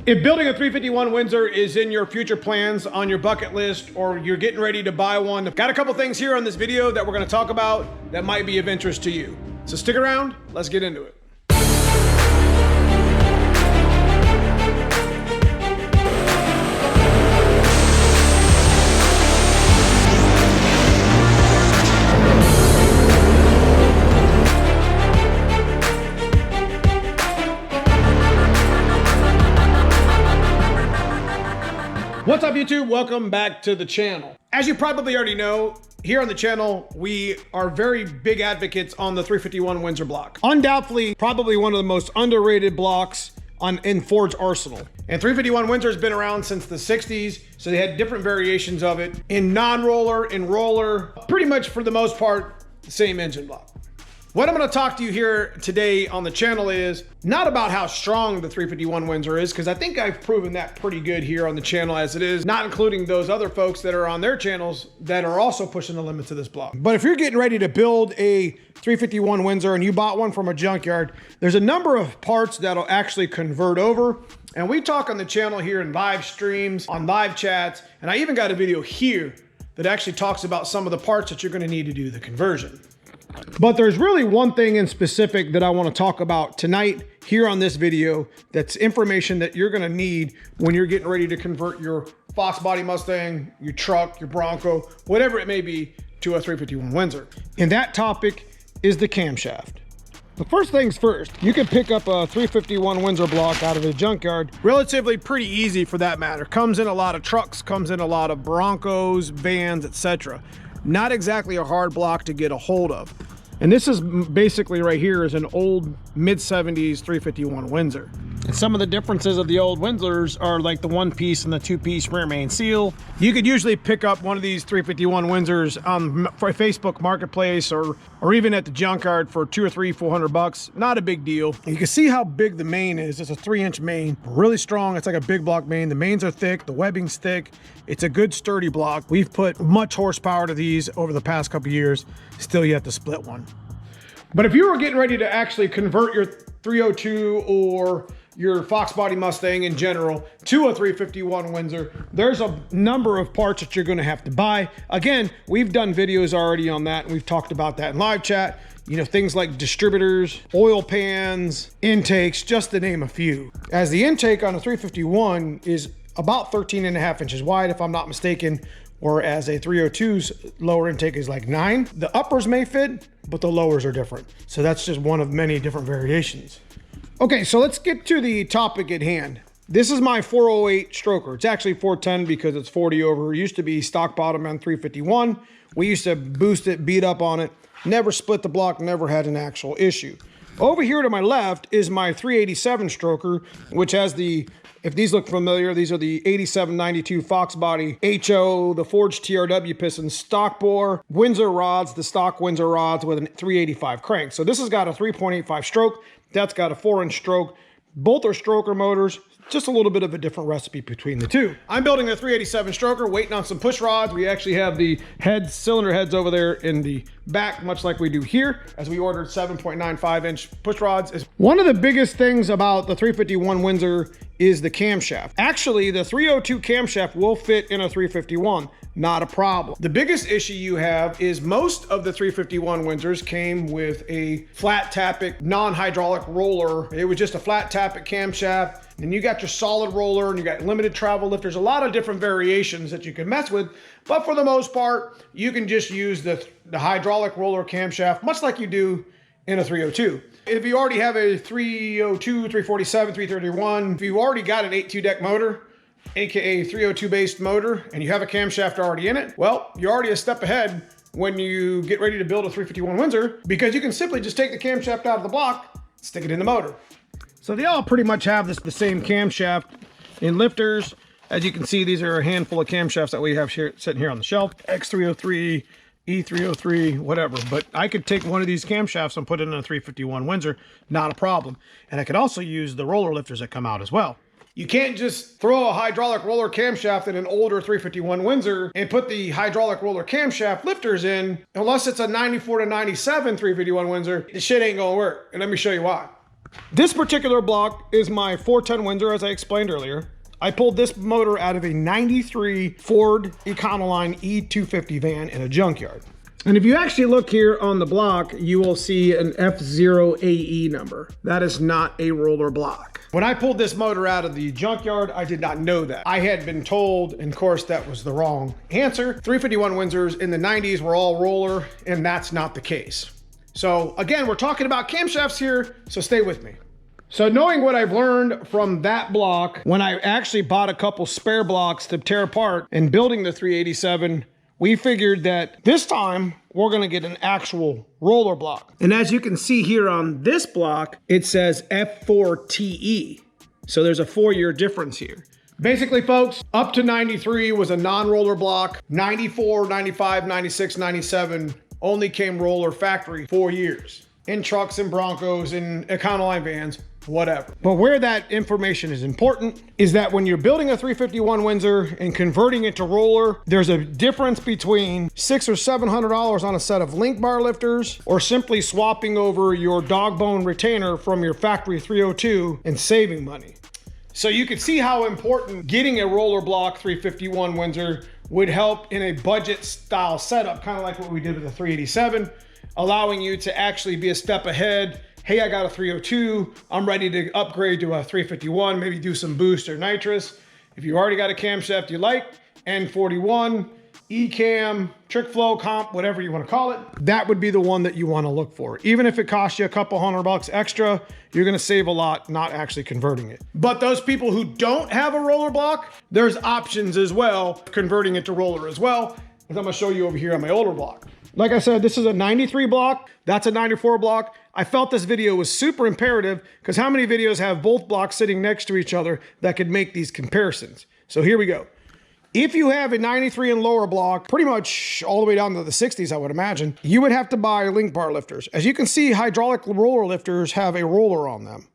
If building a 351 Windsor is in your future plans on your bucket list, or you're getting ready to buy one, I've got a couple things here on this video that we're going to talk about that might be of interest to you. So stick around, let's get into it. What's up, YouTube? Welcome back to the channel. As you probably already know, here on the channel, we are very big advocates on the 351 Windsor block. Undoubtedly, probably one of the most underrated blocks in Ford's arsenal. And 351 Windsor has been around since the 60s, so they had different variations of it in non-roller, in roller, pretty much for the most part, the same engine block. What I'm going to talk to you here today on the channel is not about how strong the 351 Windsor is, because I think I've proven that pretty good here on the channel as it is, not including those other folks that are on their channels that are also pushing the limits of this block. But if you're getting ready to build a 351 Windsor and you bought one from a junkyard, there's a number of parts that'll actually convert over. And we talk on the channel here in live streams, on live chats, and I even got a video here that actually talks about some of the parts that you're going to need to do the conversion. But there's really one thing in specific that I want to talk about tonight here on this video that's information that you're going to need when you're getting ready to convert your foxbody Mustang, your truck, your Bronco, whatever it may be, to a 351 Windsor. And that topic is the camshaft. The first things first, you can pick up a 351 Windsor block out of a junkyard. Relatively pretty easy for that matter. Comes in a lot of trucks, comes in a lot of Broncos, vans, etc. Not exactly a hard block to get a hold of. And this is basically right here is an old mid-70s 351 Windsor. And some of the differences of the old Windsors are like the one piece and the two piece rear main seal. You could usually pick up one of these 351 Windsors on Facebook Marketplace or even at the junkyard for $200 or $400. Not a big deal. You can see how big the main is. It's a 3-inch main, really strong. It's like a big block main. The mains are thick, the webbing's thick. It's a good sturdy block. We've put much horsepower to these over the past couple years. Still yet to split one. But if you were getting ready to actually convert your 302 or your foxbody Mustang in general to a 351 Windsor, there's a number of parts that you're going to have to buy. Again, we've done videos already on that, and we've talked about that in live chat. You know, things like distributors, oil pans, intakes, just to name a few. As the intake on a 351 is about 13.5 inches wide, if I'm not mistaken, whereas a 302's lower intake is like 9. The uppers may fit, but the lowers are different. So that's just one of many different variations. Okay, so let's get to the topic at hand. This is my 408 stroker. It's actually 410 because it's 40 over. It used to be stock bottom on 351. We used to boost it, beat up on it. Never split the block, never had an actual issue. Over here to my left is my 387 stroker, which has the, if these look familiar, these are the 8792 Foxbody HO, the forged TRW piston, stock bore, Windsor rods, the stock Windsor rods with a 385 crank. So this has got a 3.85 stroke. That's got a 4-inch stroke. Both are stroker motors. Just a little bit of a different recipe between the two. I'm building a 387 stroker, waiting on some push rods. We actually have the heads, cylinder heads over there in the back, much like we do here, as we ordered 7.95-inch push rods. One of the biggest things about the 351 Windsor is the camshaft. Actually, the 302 camshaft will fit in a 351. Not a problem. The biggest issue you have is most of the 351 Windsors came with a flat tappet, non-hydraulic roller. It was just a flat tappet camshaft. And you got your solid roller and you got limited travel lift. There's a lot of different variations that you can mess with, but for the most part, you can just use the hydraulic roller camshaft, much like you do in a 302. If you already have a 302, 347, 331, if you've already got an 8.2 deck motor, AKA 302 based motor, and you have a camshaft already in it, well, you're already a step ahead when you get ready to build a 351 Windsor, because you can simply just take the camshaft out of the block, stick it in the motor. So they all pretty much have the same camshaft in lifters. As you can see, these are a handful of camshafts that we have here, sitting here on the shelf. X303, E303, whatever. But I could take one of these camshafts and put it in a 351 Windsor, not a problem. And I could also use the roller lifters that come out as well. You can't just throw a hydraulic roller camshaft in an older 351 Windsor and put the hydraulic roller camshaft lifters in unless it's a 94 to 97 351 Windsor. The shit ain't gonna work, and let me show you why. This particular block is my 410 Windsor, as I explained earlier. I pulled this motor out of a 93 Ford Econoline E250 van in a junkyard. And if you actually look here on the block, you will see an F0AE number. That is not a roller block. When I pulled this motor out of the junkyard, I did not know that. I had been told, and of course that was the wrong answer. 351 Windsors in the 90s were all roller, and that's not the case. So again, we're talking about camshafts here, so stay with me. So knowing what I've learned from that block, when I actually bought a couple spare blocks to tear apart and building the 387, we figured that this time we're gonna get an actual roller block. And as you can see here on this block, it says F4TE. So there's a 4-year difference here. Basically, folks, up to 93 was a non-roller block. 94, 95, 96, 97 only came roller factory 4 years. In trucks and Broncos and Econoline vans, whatever. But where that information is important is that when you're building a 351 Windsor and converting it to roller, there's a difference between $600 or $700 on a set of link bar lifters, or simply swapping over your dog bone retainer from your factory 302 and saving money. So you can see how important getting a roller block 351 Windsor would help in a budget style setup, kind of like what we did with the 387, allowing you to actually be a step ahead. Hey, I got a 302, I'm ready to upgrade to a 351, maybe do some boost or nitrous. If you already got a camshaft you like, N41, E-cam, trick flow, comp, whatever you want to call it, that would be the one that you want to look for. Even if it costs you a couple $100 extra, you're going to save a lot not actually converting it. But those people who don't have a roller block, there's options as well, converting it to roller as well, as I'm going to show you over here on my older block. Like I said, this is a 93 block, that's a 94 block. I felt this video was super imperative because how many videos have both blocks sitting next to each other that could make these comparisons? So here we go. If you have a 93 and lower block, pretty much all the way down to the 60s, I would imagine, you would have to buy link bar lifters. As you can see, hydraulic roller lifters have a roller on them.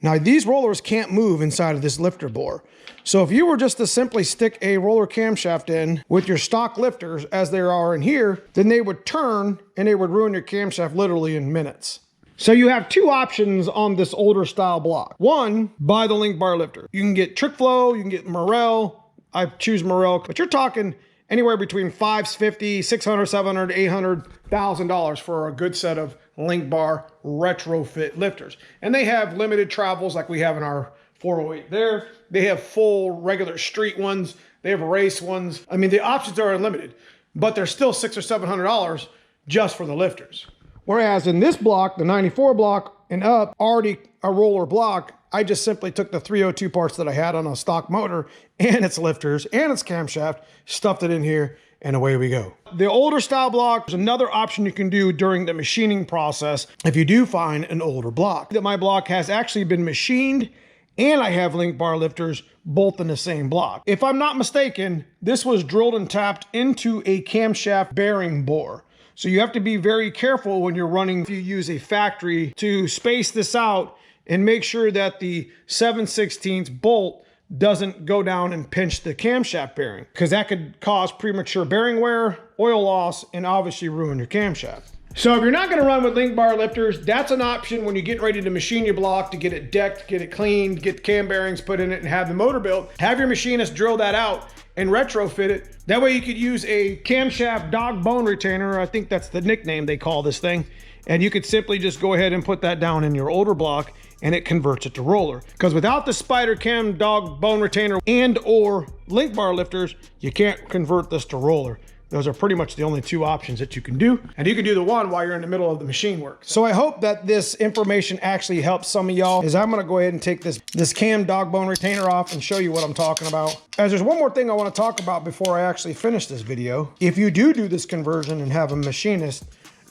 Now, these rollers can't move inside of this lifter bore. So if you were just to simply stick a roller camshaft in with your stock lifters as there are in here, then they would turn and they would ruin your camshaft literally in minutes. So you have two options on this older style block. One, buy the link bar lifter. You can get trick flow, you can get Morel. I choose Morel, but you're talking anywhere between $550, $600, $700, $800, $1,000 for a good set of link bar retrofit lifters. And they have limited travels like we have in our 408 there. They have full regular street ones. They have race ones. I mean, the options are unlimited, but they're still $600 or $700 just for the lifters. Whereas in this block, the 94 block and up, already a roller block, I just simply took the 302 parts that I had on a stock motor and its lifters and its camshaft, stuffed it in here, and away we go. The older style block is another option you can do during the machining process if you do find an older block. That my block has actually been machined and I have link bar lifters both in the same block. If I'm not mistaken, this was drilled and tapped into a camshaft bearing bore. So you have to be very careful when you're running, if you use a factory, to space this out and make sure that the 7/16 bolt doesn't go down and pinch the camshaft bearing, because that could cause premature bearing wear, oil loss, and obviously ruin your camshaft. So if you're not going to run with link bar lifters, that's an option when you're getting ready to machine your block, to get it decked, get it cleaned, get the cam bearings put in it, and have the motor built. Have your machinist drill that out and retrofit it. That way you could use a camshaft dog bone retainer. I think that's the nickname they call this thing. And you could simply just go ahead and put that down in your older block and it converts it to roller. Because without the spider cam dog bone retainer and or link bar lifters, you can't convert this to roller. Those are pretty much the only two options that you can do. And you can do the one while you're in the middle of the machine work. So I hope that this information actually helps some of y'all, as I'm gonna go ahead and take this cam dog bone retainer off and show you what I'm talking about. As there's one more thing I wanna talk about before I actually finish this video. If you do this conversion and have a machinist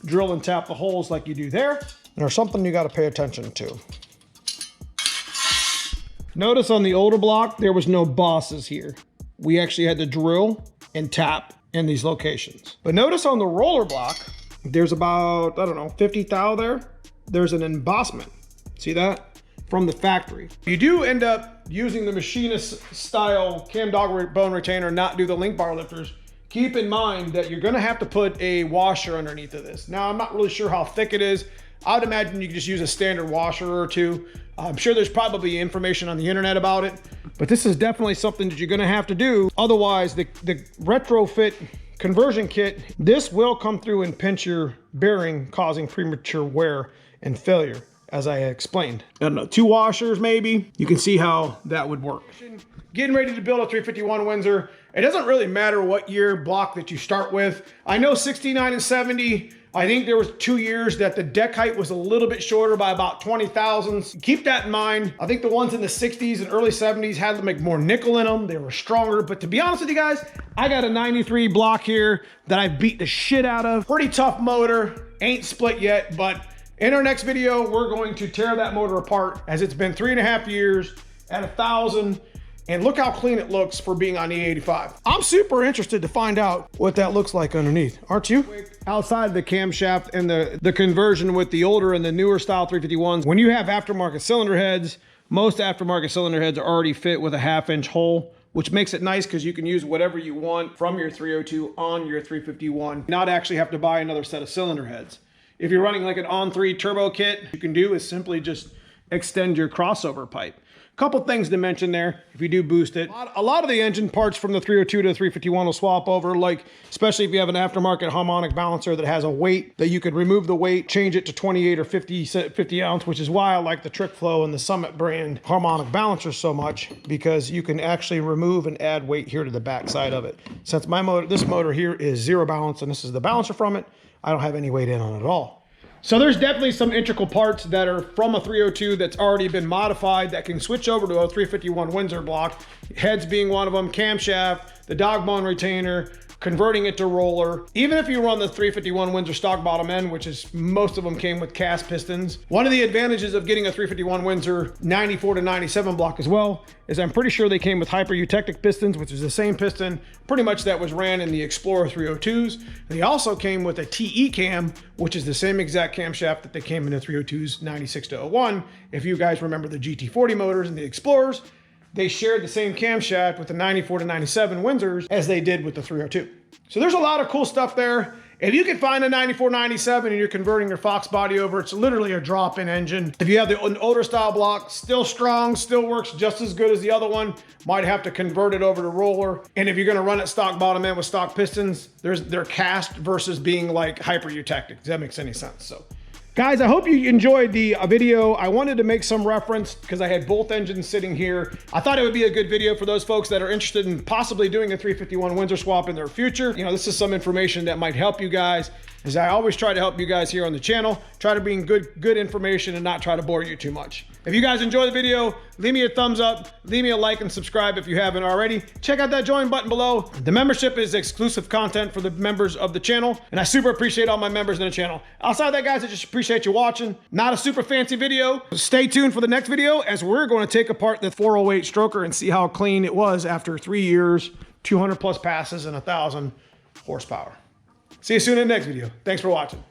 drill and tap the holes like you do there, there's something you gotta pay attention to. Notice on the older block, there was no bosses here. We actually had to drill and tap in these locations. But notice on the roller block, there's about, I don't know, 50 thou there. There's an embossment. See that? From the factory. You do end up using the machinist style cam dog bone retainer, not do the link bar lifters. Keep in mind that you're gonna have to put a washer underneath of this. Now, I'm not really sure how thick it is. I would imagine you could just use a standard washer or two. I'm sure there's probably information on the internet about it, but this is definitely something that you're gonna have to do. Otherwise, the retrofit conversion kit, this will come through and pinch your bearing, causing premature wear and failure, as I explained. I don't know, 2 washers maybe. You can see how that would work. Getting ready to build a 351 Windsor. It doesn't really matter what year block that you start with. I know 69 and 70, I think there was 2 years that the deck height was a little bit shorter by about 20 thousandths. Keep that in mind. I think the ones in the 60s and early 70s had to make more nickel in them. They were stronger, but to be honest with you guys, I got a 93 block here that I beat the shit out of. Pretty tough motor, ain't split yet, but in our next video, we're going to tear that motor apart as it's been 3.5 years at 1,000. And look how clean it looks for being on E85. I'm super interested to find out what that looks like underneath, aren't you? Outside of the camshaft and the conversion with the older and the newer style 351s, when you have aftermarket cylinder heads, most aftermarket cylinder heads are already fit with a 1/2-inch hole, which makes it nice because you can use whatever you want from your 302 on your 351, not actually have to buy another set of cylinder heads. If you're running like an on-3 turbo kit, what you can do is simply just extend your crossover pipe. Couple things to mention there if you do boost it. A lot of the engine parts from the 302 to the 351 will swap over, like especially if you have an aftermarket harmonic balancer that has a weight that you could remove the weight, change it to 28 or 50 ounce, which is why I like the Trick Flow and the Summit brand harmonic balancers so much, because you can actually remove and add weight here to the back side of it. Since my motor, this motor here is 0 balance and this is the balancer from it, I don't have any weight in on it at all. So there's definitely some integral parts that are from a 302 that's already been modified that can switch over to a 351 Windsor block. Heads being one of them, camshaft, the dog bone retainer, converting it to roller. Even if you run the 351 Windsor stock bottom end, which is most of them came with cast pistons. One of the advantages of getting a 351 Windsor 94 to 97 block as well is I'm pretty sure they came with hyper-eutectic pistons, which is the same piston pretty much that was ran in the Explorer 302s. They also came with a TE cam, which is the same exact camshaft that they came in the 302s 96 to 01. If you guys remember the GT40 motors and the Explorers, they shared the same camshaft with the 94 to 97 Windsors as they did with the 302. So there's a lot of cool stuff there. If you can find a 94, 97 and you're converting your Fox body over, it's literally a drop-in engine. If you have an older style block, still strong, still works just as good as the other one, might have to convert it over to roller. And if you're gonna run it stock bottom end with stock pistons, they're cast versus being like hyper-eutectic. Does that make any sense? So, guys, I hope you enjoyed the video. I wanted to make some reference because I had both engines sitting here. I thought it would be a good video for those folks that are interested in possibly doing a 351 Windsor swap in their future. You know, this is some information that might help you guys, as I always try to help you guys here on the channel. Try to bring good information and not try to bore you too much. If you guys enjoy the video, leave me a thumbs up, leave me a like and subscribe if you haven't already. Check out that join button below. The membership is exclusive content for the members of the channel, and I super appreciate all my members in the channel. Outside of that, guys, I just appreciate you watching. Not a super fancy video. Stay tuned for the next video as we're going to take apart the 408 stroker and see how clean it was after 3 years, 200 plus passes and 1,000 horsepower. See you soon in the next video. Thanks for watching.